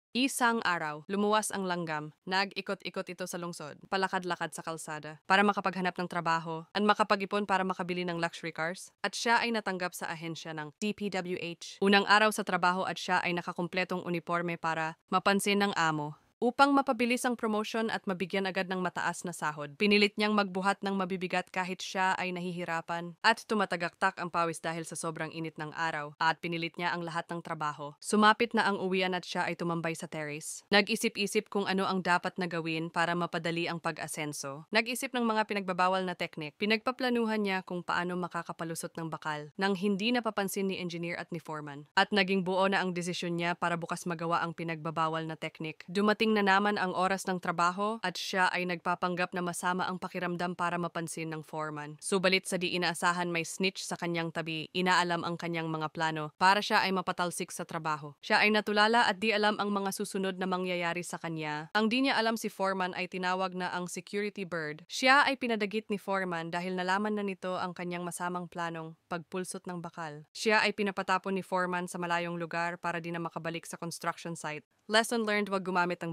Isang araw, lumuwas ang langgam. Nag-ikot-ikot ito sa lungsod, palakad-lakad sa kalsada, para makapaghanap ng trabaho at makapag-ipon para makabili ng luxury cars. At siya ay natanggap sa ahensya ng DPWH. Unang araw sa trabaho at siya ay nakakumpletong uniforme para mapansin ng amo. Upang mapabilis ang promotion at mabigyan agad ng mataas na sahod, pinilit niyang magbuhat ng mabibigat kahit siya ay nahihirapan at tumatagaktak ang pawis dahil sa sobrang init ng araw at pinilit niya ang lahat ng trabaho. Sumapit na ang uwian at siya ay tumambay sa terrace. Nag-isip-isip kung ano ang dapat na gawin para mapadali ang pag-asenso. Nag-isip ng mga pinagbabawal na teknik. Pinagpaplanuhan niya kung paano makakapalusot ng bakal nang hindi napapansin ni engineer at ni foreman. At naging buo na ang desisyon niya para bukas magawa ang pinagbabawal na teknik. Dumating na naman ang oras ng trabaho at siya ay nagpapanggap na masama ang pakiramdam para mapansin ng foreman. Subalit sa di inaasahan may snitch sa kanyang tabi, inaalam ang kanyang mga plano para siya ay mapatalsik sa trabaho. Siya ay natulala at di alam ang mga susunod na mangyayari sa kanya. Ang di niya alam si foreman ay tinawag na ang security bird. Siya ay pinadagit ni foreman dahil nalaman na nito ang kanyang masamang planong pagpulsot ng bakal. Siya ay pinapatapon ni foreman sa malayong lugar para di na makabalik sa construction site. Lesson learned, wag gumamit ng